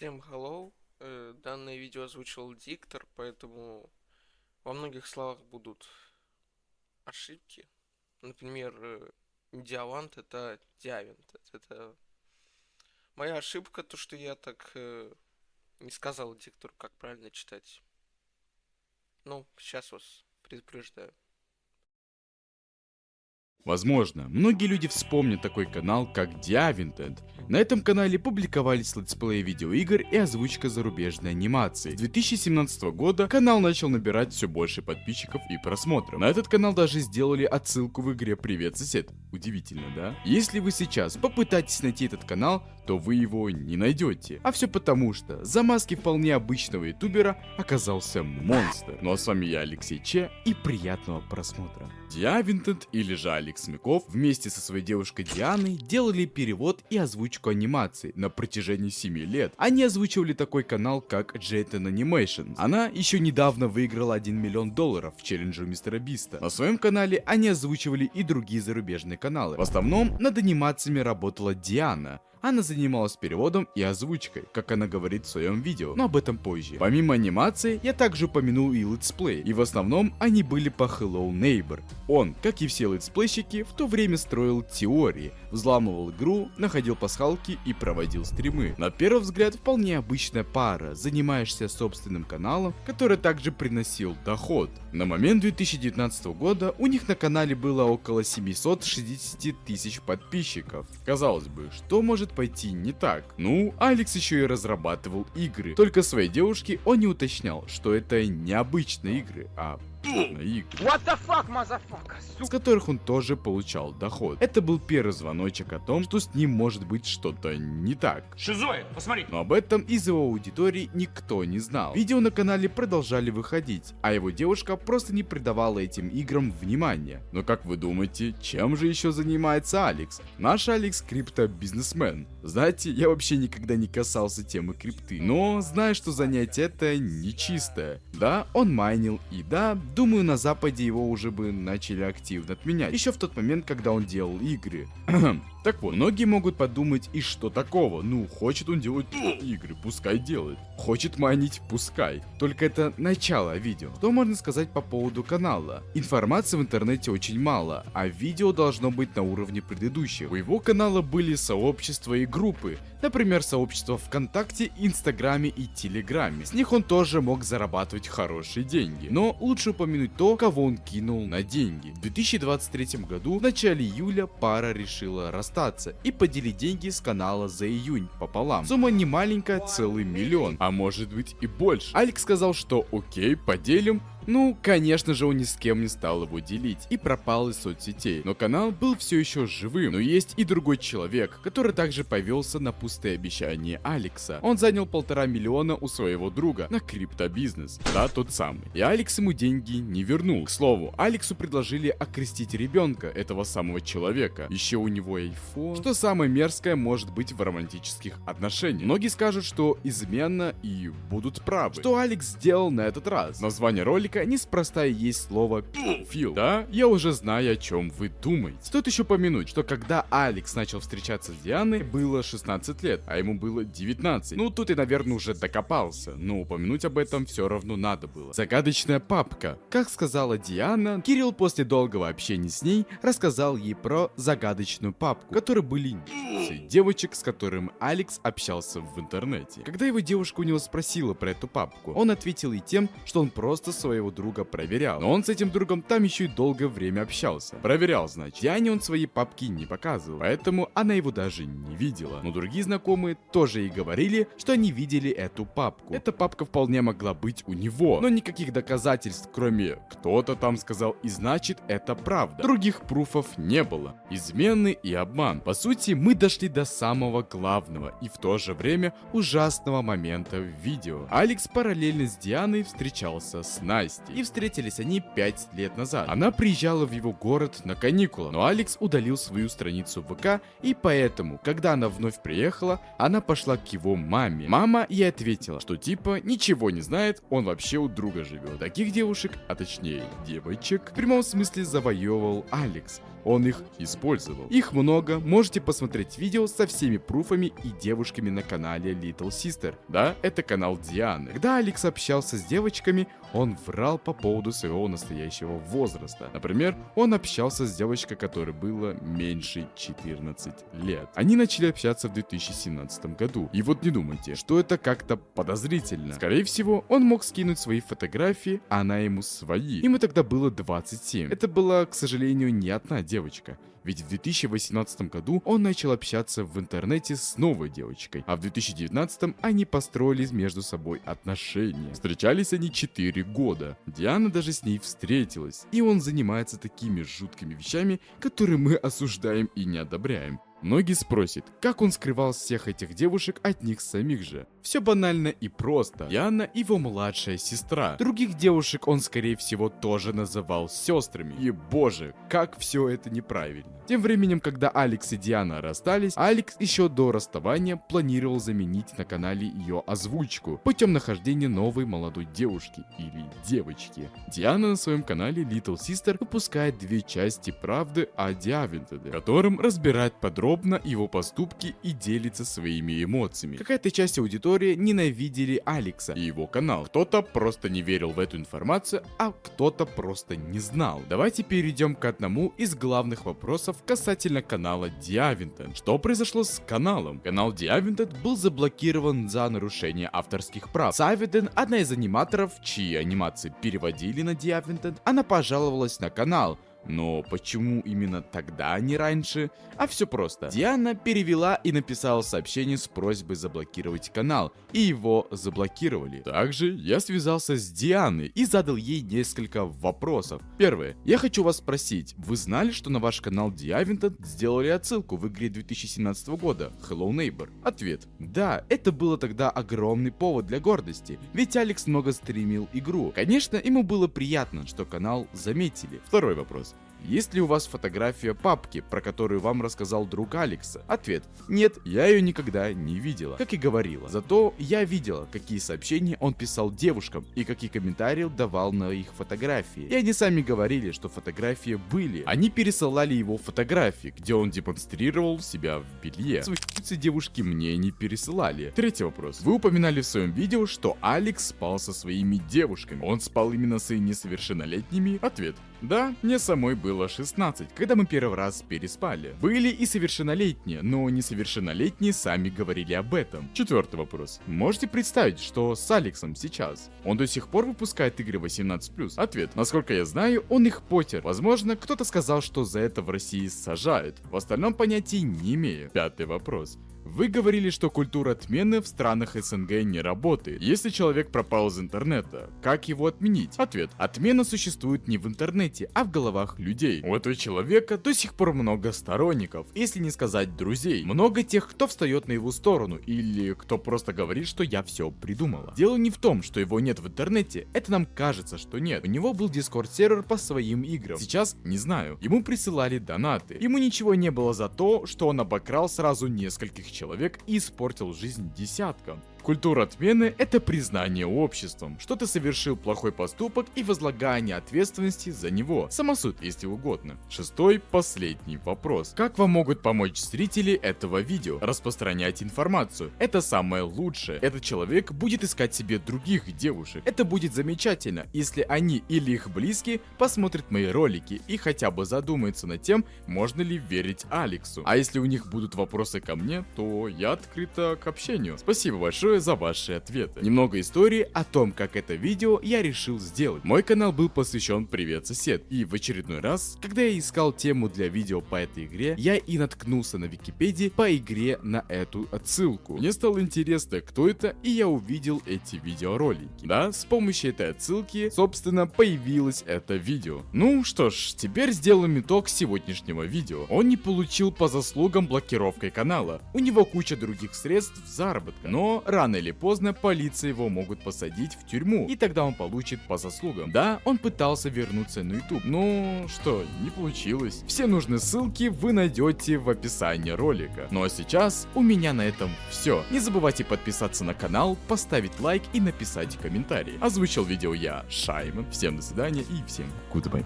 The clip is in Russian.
Всем hello. Данное видео озвучил диктор, поэтому во многих словах будут ошибки. Например, диавант это диавент. Это моя ошибка, то что я так не сказал диктору, как правильно читать. Ну, сейчас вас предупреждаю. Возможно, многие люди вспомнят такой канал, как Diavinted. На этом канале публиковались летсплеи видеоигр и озвучка зарубежной анимации. С 2017 года канал начал набирать все больше подписчиков и просмотров. На этот канал даже сделали отсылку в игре «Привет, сосед». Удивительно, да? Если вы сейчас попытаетесь найти этот канал, то вы его не найдете. А все потому, что за маской вполне обычного ютубера оказался монстр. Ну а с вами я, Алексей Че, и приятного просмотра. Diavinted, или же Алекс Смеков, вместе со своей девушкой Дианой делали перевод и озвучку анимации на протяжении 7 лет. Они озвучивали такой канал, как Jetten Animations. Она еще недавно выиграла $1 миллион в челлендже Мистера Биста. На своем канале они озвучивали и другие зарубежные каналы. В основном над анимациями работала Диана. Она занималась переводом и озвучкой, как она говорит в своем видео, но об этом позже. Помимо анимации, я также упомянул и летсплей, и в основном они были по Hello Neighbor. Он, как и все летсплейщики, в то время строил теории, взламывал игру, находил пасхалки и проводил стримы. На первый взгляд, вполне обычная пара, занимаешься собственным каналом, который также приносил доход. На момент 2019 года у них на канале было около 760 тысяч подписчиков. Казалось бы, что может пойти не так? Ну, Алекс еще и разрабатывал игры. Только своей девушке он не уточнял, что это не обычные игры, а игры, с которых он тоже получал доход. Это был первый звоночек о том, что с ним может быть что-то не так. Шизоид, посмотри. Но об этом из его аудитории никто не знал. Видео на канале продолжали выходить, а его девушка просто не придавала этим играм внимания. Но как вы думаете, чем же еще занимается Алекс? Наш Алекс крипто-бизнесмен. Знаете, я вообще никогда не касался темы крипты, но знаю, что занятие это нечистое. Да, он майнил, и да, думаю, на западе его уже бы начали активно отменять. Еще в тот момент, когда он делал игры. Так вот, многие могут подумать, и что такого? Ну, хочет он делать игры, пускай делает. Хочет майнить, пускай. Только это начало видео. Что можно сказать по поводу канала? Информации в интернете очень мало, а видео должно быть на уровне предыдущих. У его канала были сообщества и группы. Например, сообщества ВКонтакте, Инстаграме и Телеграме. С них он тоже мог зарабатывать хорошие деньги. Но лучше упомянуть то, кого он кинул на деньги. В 2023 году, в начале июля, пара решила расстаться и поделить деньги с канала за июнь пополам. Сумма не маленькая, целый миллион, а может быть и больше. Алекс сказал, что окей, поделим. Ну, конечно же, он ни с кем не стал его делить и пропал из соцсетей. Но канал был все еще живым. Но есть и другой человек, который также повелся на пустые обещания Алекса. Он занял 1,5 миллиона у своего друга на криптобизнес. Да, тот самый. И Алекс ему деньги не вернул. К слову, Алексу предложили окрестить ребенка этого самого человека. Еще у него iPhone. Что самое мерзкое может быть в романтических отношениях. Многие скажут, что измена, и будут правы. Что Алекс сделал на этот раз? Название ролика неспроста и есть слово «фил». Да, я уже знаю, о чем вы думаете. Стоит еще помянуть, что когда Алекс начал встречаться с Дианой, было 16 лет, а ему было 19. Ну, тут я, наверное, уже докопался, но упомянуть об этом все равно надо было. Загадочная папка. Как сказала Диана, Кирилл после долгого общения с ней рассказал ей про загадочную папку, в которой были инициалы девочек, с которым Алекс общался в интернете. Когда его девушка у него спросила про эту папку, он ответил ей тем, что он просто своего друга проверял. Но он с этим другом там еще и долгое время общался. Проверял, значит. Диане он свои папки не показывал, поэтому она его даже не видела. Но другие знакомые тоже и говорили, что они видели эту папку. Эта папка вполне могла быть у него, но никаких доказательств, кроме «кто-то там сказал» и значит это правда. Других пруфов не было. Измены и обман. По сути, мы дошли до самого главного и в то же время ужасного момента в видео. Алекс параллельно с Дианой встречался с Настей. И встретились они 5 лет назад. Она приезжала в его город на каникулы, но Алекс удалил свою страницу в ВК, и поэтому, когда она вновь приехала, она пошла к его маме. Мама ей ответила, что типа ничего не знает, он вообще у друга живет. Таких девушек, а точнее девочек, в прямом смысле завоевывал Алекс. он их использовал. Их много, можете посмотреть видео со всеми пруфами и девушками на канале Little Sister. Да, это канал Дианы. Когда Алекс общался с девочками, он врал по поводу своего настоящего возраста. Например, он общался с девочкой, которой было меньше 14 лет. Они начали общаться в 2017 году. И вот не думайте, что это как-то подозрительно. Скорее всего, он мог скинуть свои фотографии, а она ему свои. Ему тогда было 27. Это была, к сожалению, не одна девочка. Ведь в 2018 году он начал общаться в интернете с новой девочкой, а в 2019 они построили между собой отношения. Встречались они 4 года. Диана даже с ней встретилась, и он занимается такими жуткими вещами, которые мы осуждаем и не одобряем. Многие спросят, как он скрывал всех этих девушек от них самих же. Все банально и просто. Диана его младшая сестра. Других девушек он, скорее всего, тоже называл сестрами. И боже, как все это неправильно. Тем временем, когда Алекс и Диана расстались, Алекс еще до расставания планировал заменить на канале ее озвучку путем нахождения новой молодой девушки или девочки. Диана на своем канале Little Sister выпускает 2 части правды о Диавинтеде, в котором разбирает подробно его поступки и делится своими эмоциями. Какая-то часть аудитории ненавидели Алекса и его канал. Кто-то просто не верил в эту информацию, а кто-то просто не знал. Давайте перейдем к одному из главных вопросов касательно канала Диавинтед. Что произошло с каналом? Канал Диавинтед был заблокирован за нарушение авторских прав. Савиден, одна из аниматоров, чьи анимации переводили на Диавинтед, она пожаловалась на канал. Но почему именно тогда, а не раньше? А все просто. Диана перевела и написала сообщение с просьбой заблокировать канал, и его заблокировали. Также я связался с Дианой и задал ей несколько вопросов. Первое. Я хочу вас спросить, вы знали, что на ваш канал Диавинтед сделали отсылку в игре 2017 года Hello Neighbor? Ответ. Да, это было тогда огромный повод для гордости, ведь Алекс много стримил игру. Конечно, ему было приятно, что канал заметили. Второй вопрос. Есть ли у вас фотография папки, про которую вам рассказал друг Алекса? Ответ. Нет, я ее никогда не видела, как и говорила. Зато я видела, какие сообщения он писал девушкам и какие комментарии давал на их фотографии. И они сами говорили, что фотографии были. Они пересылали его фотографии, где он демонстрировал себя в белье. Свои девушки мне не пересылали. Третий вопрос. Вы упоминали в своем видео, что Алекс спал со своими девушками. Он спал именно с несовершеннолетними? Ответ. Да, мне самой было 16, когда мы первый раз переспали. Были и совершеннолетние, но несовершеннолетние сами говорили об этом. Четвертый вопрос. Можете представить, что с Алексом сейчас? Он до сих пор выпускает игры 18+. Ответ. Насколько я знаю, он их потер. Возможно, кто-то сказал, что за это в России сажают. В остальном понятия не имею. Пятый вопрос. Вы говорили, что культура отмены в странах СНГ не работает. Если человек пропал из интернета, как его отменить? Ответ. Отмена существует не в интернете, а в головах людей. У этого человека до сих пор много сторонников, если не сказать друзей. Много тех, кто встает на его сторону, или кто просто говорит, что я все придумала. Дело не в том, что его нет в интернете, это нам кажется, что нет. У него был дискорд-сервер по своим играм. Сейчас не знаю. Ему присылали донаты. Ему ничего не было за то, что он обокрал сразу нескольких человек и испортил жизнь десяткам. Культура отмены – это признание обществом, что ты совершил плохой поступок и возлагание ответственности за него. Самосуд, если угодно. Шестой, последний вопрос. Как вам могут помочь зрители этого видео? Распространять информацию. Это самое лучшее. Этот человек будет искать себе других девушек. Это будет замечательно, если они или их близкие посмотрят мои ролики и хотя бы задумаются над тем, можно ли верить Алексу. А если у них будут вопросы ко мне, то я открыта к общению. Спасибо большое за ваши ответы. Немного истории о том, как это видео я решил сделать. Мой канал был посвящен «Привет, сосед». И в очередной раз, когда я искал тему для видео по этой игре, я и наткнулся на Википедии по игре на эту отсылку. Мне стало интересно, кто это, и я увидел эти видеоролики. Да, с помощью этой отсылки, собственно, появилось это видео. Ну что ж, теперь сделаем итог сегодняшнего видео. Он не получил по заслугам блокировкой канала. У него куча других средств заработка. Но рано или поздно полиция его могут посадить в тюрьму, и тогда он получит по заслугам. Да, он пытался вернуться на YouTube, но что, не получилось. Все нужные ссылки вы найдете в описании ролика. Ну а сейчас у меня на этом все. Не забывайте подписаться на канал, поставить лайк и написать комментарий. Озвучил видео я, Шайман. Всем до свидания и всем goodbye.